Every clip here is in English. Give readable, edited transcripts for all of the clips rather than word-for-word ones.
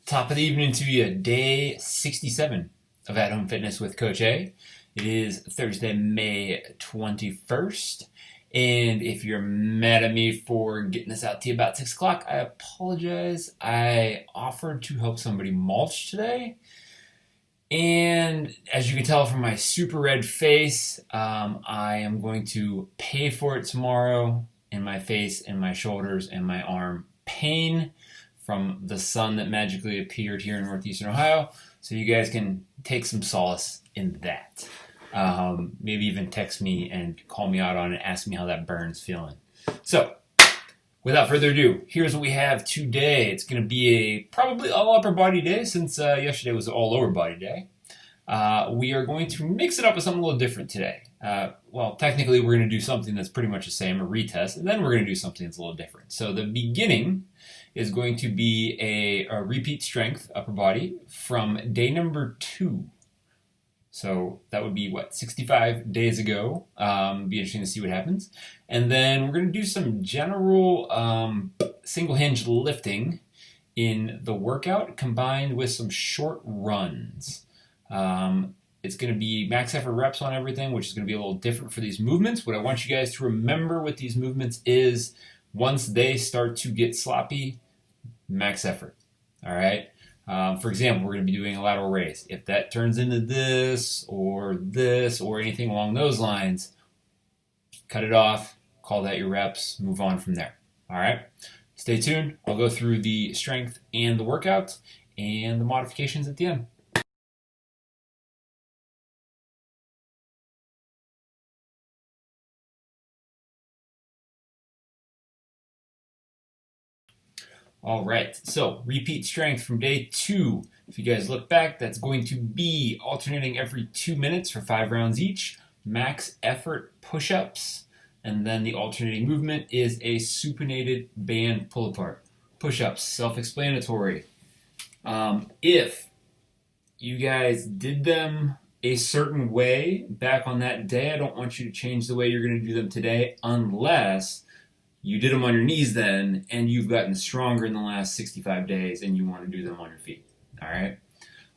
Top of the evening to you, day 67 of At Home Fitness with Coach A. It is Thursday, May 21st. And if you're mad at me for getting this out to you about 6 o'clock, I apologize. I offered to help somebody mulch today. And as you can tell from my super red face, I am going to pay for it tomorrow in my face and my shoulders and my arm pain from the sun that magically appeared here in northeastern Ohio. So you guys can take some solace in that. Maybe even text me and call me out on it, ask me how that burn's feeling. So without further ado, here's what we have today. It's going to be a probably all upper body day since yesterday was all lower body day. We are going to mix it up with something a little different today. Well, technically we're going to do something that's pretty much the same, a retest, and then we're going to do something that's a little different. So the beginning is going to be a repeat strength upper body from day number 2. So that would be, 65 days ago. Be interesting to see what happens. And then we're going to do some general single hinge lifting in the workout combined with some short runs. It's going to be max effort reps on everything, which is going to be a little different for these movements. What I want you guys to remember with these movements is once they start to get sloppy, max effort. All right. For example, we're going to be doing a lateral raise. If that turns into this or anything along those lines, cut it off, call that your reps, move on from there. All right. Stay tuned. I'll go through the strength and the workout and the modifications at the end. All right, so repeat strength from day 2. If you guys look back, that's going to be alternating every 2 minutes for 5 rounds each, max effort push-ups, and then the alternating movement is a supinated band pull-apart. Push-ups, self-explanatory. If you guys did them a certain way back on that day, I don't want you to change the way you're going to do them today unless you did them on your knees then, and you've gotten stronger in the last 65 days, and you want to do them on your feet. All right?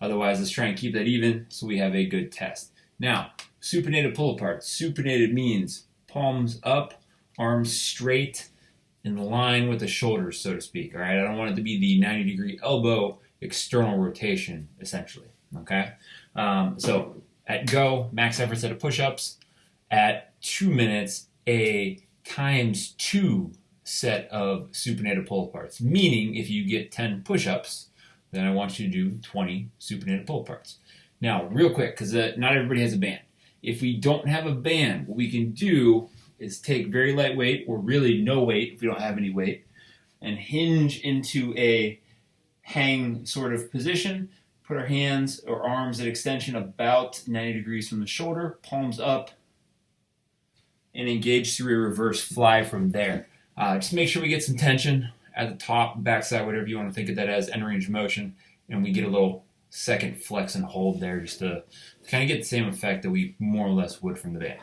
Otherwise, let's try and keep that even so we have a good test. Now, supinated pull-apart. Supinated means palms up, arms straight, in line with the shoulders, so to speak. All right? I don't want it to be the 90-degree elbow external rotation, essentially. Okay? So, at go, max effort set of push-ups. At 2 minutes, a times 2 set of supinated pull-aparts. Meaning, if you get 10 push-ups, then I want you to do 20 supinated pull-aparts. Now, real quick, because not everybody has a band. If we don't have a band, what we can do is take very light weight, or really no weight if we don't have any weight, and hinge into a hang sort of position. Put our hands or arms at extension about 90 degrees from the shoulder, palms up, and engage through a reverse fly from there. Just make sure we get some tension at the top, backside, whatever you want to think of that as, end range of motion, and we get a little second flex and hold there just to kind of get the same effect that we more or less would from the band.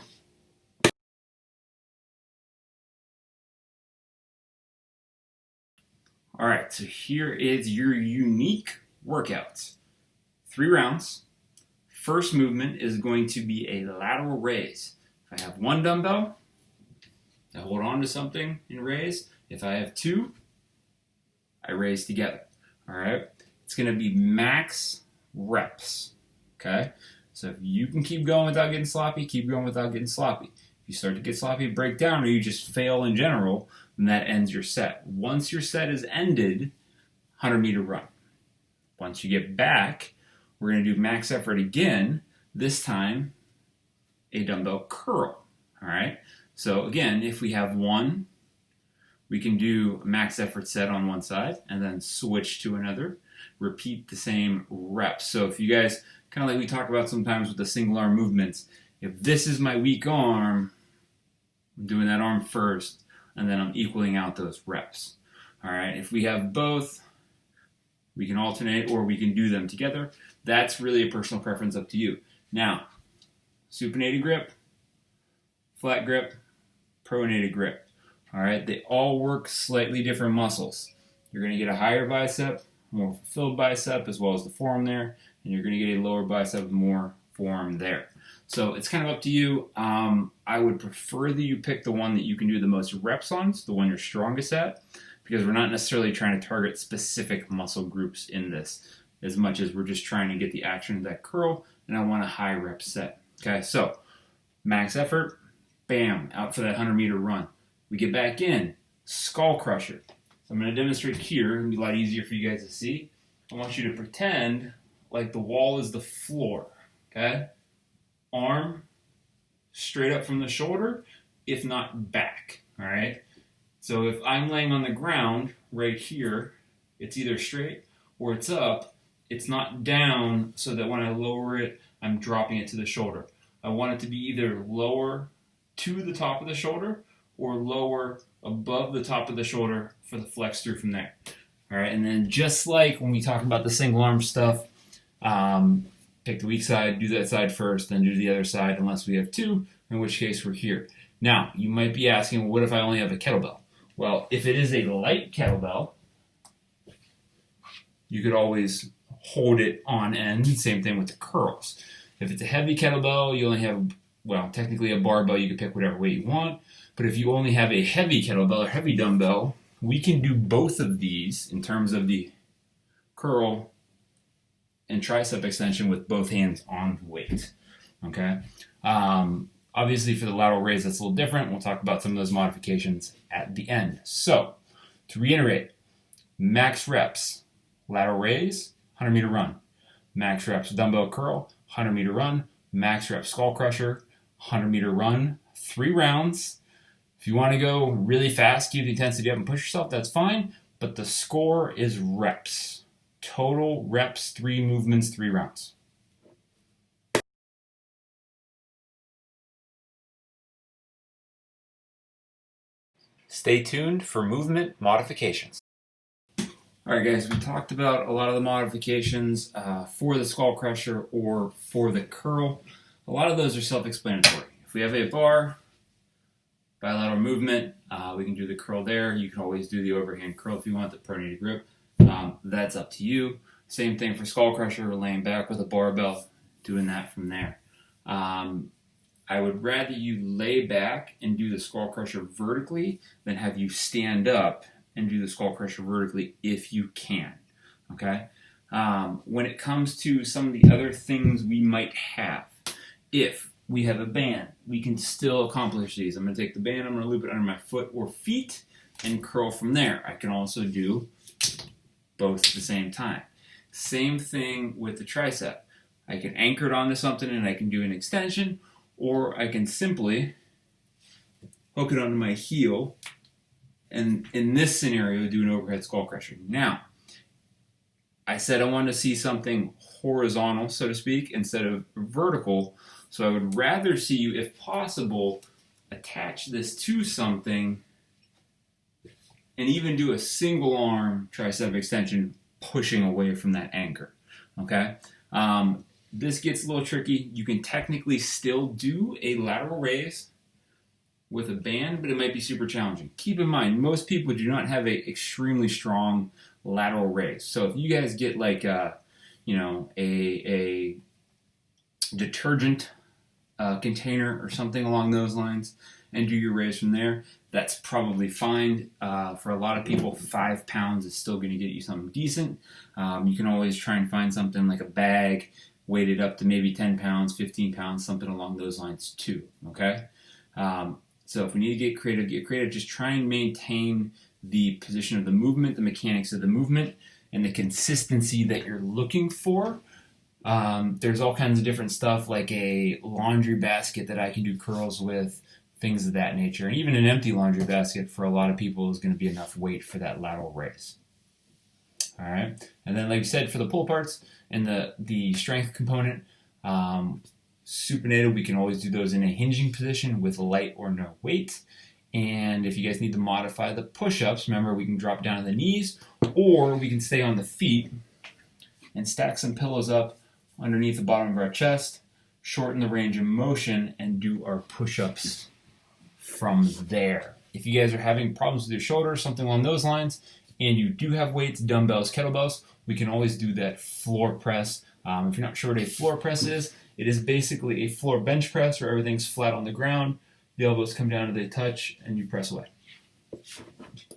All right, so here is your unique workout. 3 rounds. First movement is going to be a lateral raise. If I have 1 dumbbell, I hold on to something and raise. If I have 2, I raise together. All right? It's going to be max reps. Okay? So if you can keep going without getting sloppy, keep going without getting sloppy. If you start to get sloppy, break down, or you just fail in general, then that ends your set. Once your set is ended, 100-meter run. Once you get back, we're going to do max effort again, this time a dumbbell curl. All right. So again, if we have 1, we can do a max effort set on one side and then switch to another. Repeat the same reps. So if you guys, kind of like we talk about sometimes with the single arm movements, if this is my weak arm, I'm doing that arm first, and then I'm equaling out those reps. All right. If we have both, we can alternate or we can do them together. That's really a personal preference, up to you. Now, supinated grip, flat grip, pronated grip. All right, they all work slightly different muscles. You're going to get a higher bicep, more fulfilled bicep as well as the forearm there, and you're going to get a lower bicep with more forearm there. So it's kind of up to you. I would prefer that you pick the one that you can do the most reps on, so the one you're strongest at, because we're not necessarily trying to target specific muscle groups in this as much as we're just trying to get the action of that curl, and I want a high rep set. Okay, so max effort, bam, out for that 100-meter run. We get back in, skull crusher. So I'm going to demonstrate here. It'll be a lot easier for you guys to see. I want you to pretend like the wall is the floor. Okay? Arm straight up from the shoulder, if not back. All right? So if I'm laying on the ground right here, it's either straight or it's up. It's not down so that when I lower it, I'm dropping it to the shoulder. I want it to be either lower to the top of the shoulder or lower above the top of the shoulder for the flex through from there. All right, and then just like when we talk about the single arm stuff, pick the weak side, do that side first, then do the other side unless we have two, in which case we're here. Now, you might be asking, well, what if I only have a kettlebell? Well, if it is a light kettlebell, you could always hold it on end. Same thing with the curls. If it's a heavy kettlebell, you only have, well, technically a barbell. You can pick whatever weight you want. But if you only have a heavy kettlebell or heavy dumbbell, we can do both of these in terms of the curl and tricep extension with both hands on the weight. Okay? Obviously, for the lateral raise, that's a little different. We'll talk about some of those modifications at the end. So, to reiterate, max reps, lateral raise, 100-meter run. Max reps, dumbbell curl, 100-meter run. Max reps, skull crusher, 100-meter run, 3 rounds. If you want to go really fast, keep the intensity up and push yourself, that's fine. But the score is reps. Total reps, 3 movements, 3 rounds. Stay tuned for movement modifications. All right, guys, we talked about a lot of the modifications for the skull crusher or for the curl. A lot of those are self-explanatory. If we have a bar, bilateral movement, we can do the curl there. You can always do the overhand curl if you want, the pronated grip. That's up to you. Same thing for skull crusher, laying back with a barbell, doing that from there. I would rather you lay back and do the skull crusher vertically than have you stand up and do the skull crusher vertically if you can. Okay? When it comes to some of the other things we might have, if we have a band, we can still accomplish these. I'm going to take the band, I'm going to loop it under my foot or feet and curl from there. I can also do both at the same time. Same thing with the tricep. I can anchor it onto something and I can do an extension, or I can simply hook it onto my heel and in this scenario do an overhead skull crusher. Now, I said I wanted to see something horizontal, so to speak, instead of vertical. So I would rather see you, if possible, attach this to something and even do a single arm tricep extension pushing away from that anchor. Okay? This gets a little tricky. You can technically still do a lateral raise with a band, but it might be super challenging. Keep in mind, most people do not have a extremely strong lateral raise. So if you guys get like a detergent container or something along those lines and do your raise from there, that's probably fine. For a lot of people, 5 pounds is still going to get you something decent. You can always try and find something like a bag, weighted up to maybe 10 pounds, 15 pounds, something along those lines too, okay? So if we need to get creative, get creative. Just try and maintain the position of the movement, the mechanics of the movement, and the consistency that you're looking for. There's all kinds of different stuff like a laundry basket that I can do curls with, things of that nature. And even an empty laundry basket for a lot of people is going to be enough weight for that lateral raise. All right. And then, like you said, for the pull parts and the strength component, supinated, we can always do those in a hinging position with light or no weight. And if you guys need to modify the push-ups, remember we can drop down on the knees or we can stay on the feet and stack some pillows up underneath the bottom of our chest, shorten the range of motion, and do our push-ups from there. If you guys are having problems with your shoulders, something along those lines, and you do have weights, dumbbells, kettlebells, we can always do that floor press. If you're not sure what a floor press is, it is basically a floor bench press where everything's flat on the ground, the elbows come down to the touch, and you press away.